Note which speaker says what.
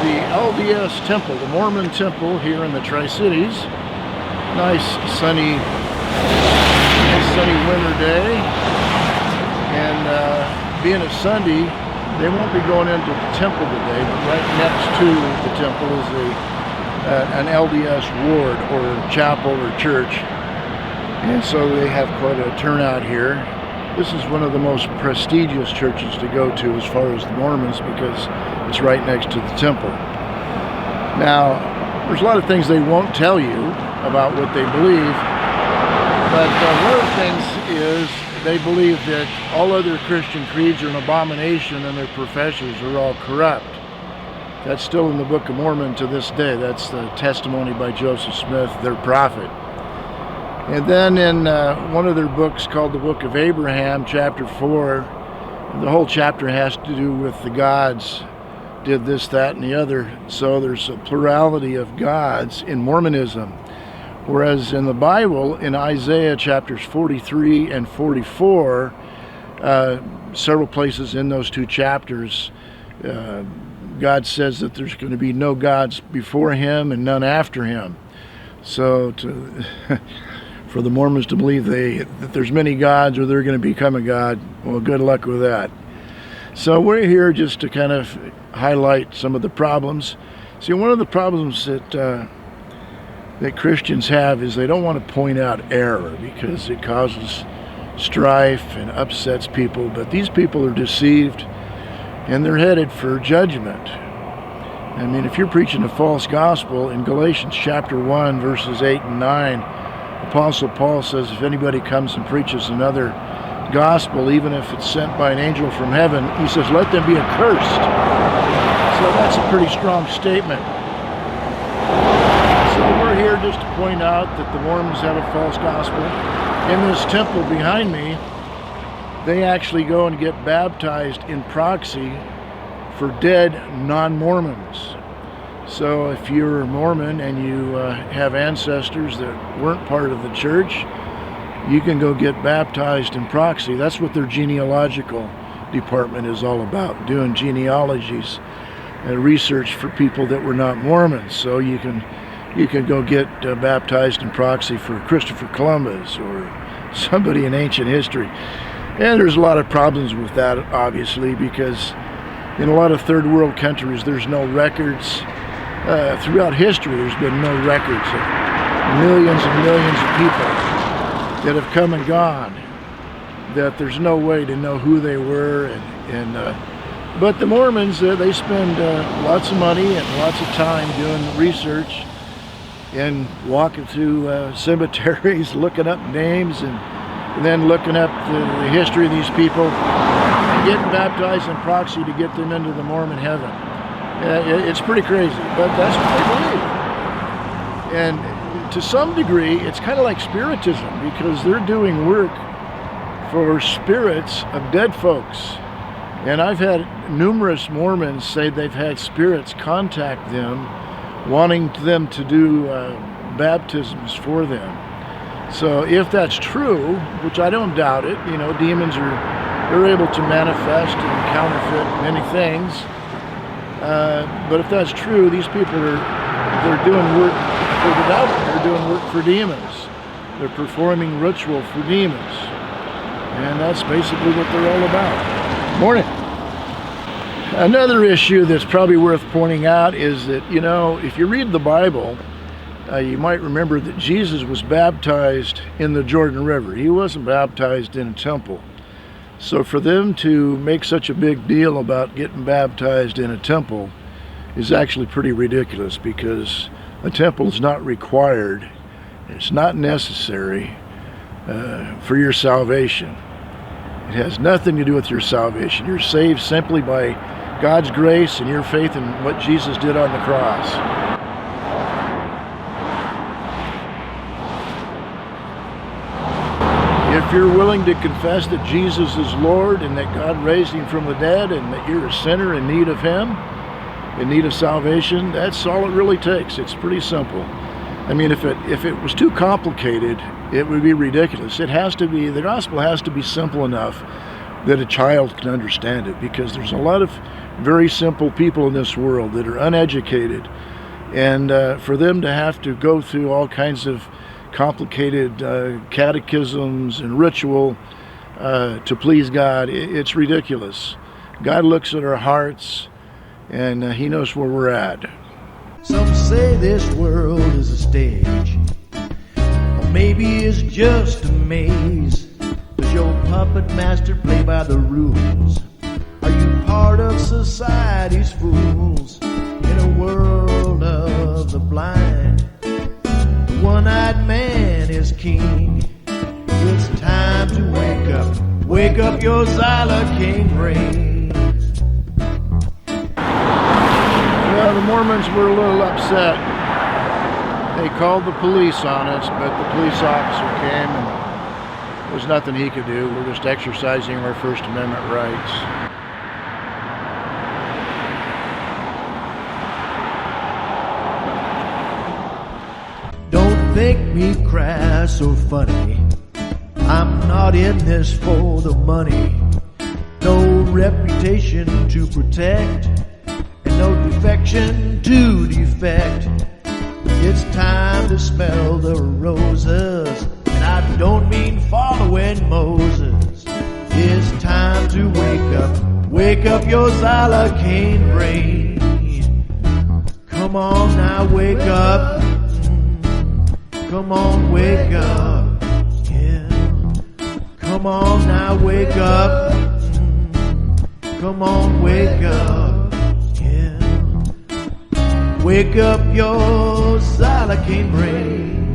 Speaker 1: the LDS Temple, the Mormon Temple here in the Tricities. Nice sunny winter day, and being a Sunday, they won't be going into the temple today, but right next to the temple is an LDS ward or chapel or church, and so they have quite a turnout here. This is one of the most prestigious churches to go to as far as the Mormons, because it's right next to the temple. Now, there's a lot of things they won't tell you about what they believe, but one of the things is they believe that all other Christian creeds are an abomination and their professors are all corrupt. That's still in the Book of Mormon to this day. That's the testimony by Joseph Smith, their prophet. And then in one of their books called the Book of Abraham, chapter 4, the whole chapter has to do with the gods did this, that, and the other. So there's a plurality of gods in Mormonism. Whereas in the Bible, in Isaiah chapters 43 and 44, several places in those two chapters, God says that there's going to be no gods before him and none after him. So for the Mormons to believe that there's many gods or they're going to become a god, well, good luck with that. So we're here just to kind of highlight some of the problems. See, one of the problems that Christians have is they don't want to point out error because it causes strife and upsets people, but these people are deceived and they're headed for judgment. I mean, if you're preaching a false gospel, in Galatians chapter 1 verses 8 and 9, Apostle Paul says if anybody comes and preaches another gospel, even if it's sent by an angel from heaven, he says let them be accursed. So that's a pretty strong statement. So we're here just to point out that the Mormons have a false gospel. In this temple behind me, they actually go and get baptized in proxy for dead non-Mormons. So if you're a Mormon and you have ancestors that weren't part of the church, you can go get baptized in proxy. That's what their genealogical department is all about, doing genealogies and research for people that were not Mormons. So you can go get baptized in proxy for Christopher Columbus or somebody in ancient history. And there's a lot of problems with that, obviously, because in a lot of third world countries, there's no records. Throughout history, there's been no records of millions and millions of people that have come and gone, that there's no way to know who they were. But the Mormons, they spend lots of money and lots of time doing research and walking through cemeteries, looking up names, and then looking up the history of these people, and getting baptized in proxy to get them into the Mormon heaven. It's pretty crazy, but that's what they believe. And to some degree, it's kind of like Spiritism, because they're doing work for spirits of dead folks. And I've had numerous Mormons say they've had spirits contact them, wanting them to do baptisms for them. So if that's true, which I don't doubt it, you know, demons they're able to manifest and counterfeit many things. But if that's true, these people they're doing work for the devil. They're doing work for demons. They're performing ritual for demons. And that's basically what they're all about. Morning. Another issue that's probably worth pointing out is that, you know, if you read the Bible, you might remember that Jesus was baptized in the Jordan River. He wasn't baptized in a temple. So for them to make such a big deal about getting baptized in a temple is actually pretty ridiculous, because a temple is not required. It's not necessary for your salvation. It has nothing to do with your salvation. You're saved simply by God's grace and your faith in what Jesus did on the cross. If you're willing to confess that Jesus is Lord and that God raised him from the dead and that you're a sinner in need of him, in need of salvation, that's all it really takes. It's pretty simple. I mean, if it was too complicated, it would be ridiculous. It has to be, the gospel has to be simple enough that a child can understand it, because there's a lot of very simple people in this world that are uneducated. And for them to have to go through all kinds of complicated catechisms and ritual to please God, it's ridiculous. God looks at our hearts, and He knows where we're at.
Speaker 2: Some say this world is a stage, or maybe it's just a maze. Does your puppet master play by the rules? Are you part of society's fools in a world of the blind? The one-eyed man is king. It's time to wake up your Xylocaine brain.
Speaker 1: Well, the Mormons were a little upset. They called the police on us, but the police officer came and there was nothing he could do. We're just exercising our First Amendment rights.
Speaker 2: Don't think me crass or funny. I'm not in this for the money. No reputation to protect, and no defection to defect. It's time to smell the roses, and I don't mean following Moses. It's time to wake up your Xylocaine brain. Come on now, wake up. Come on, wake up. Yeah. Come on now, wake up. Come on, wake up. Yeah. Wake up your Xylocaine brain.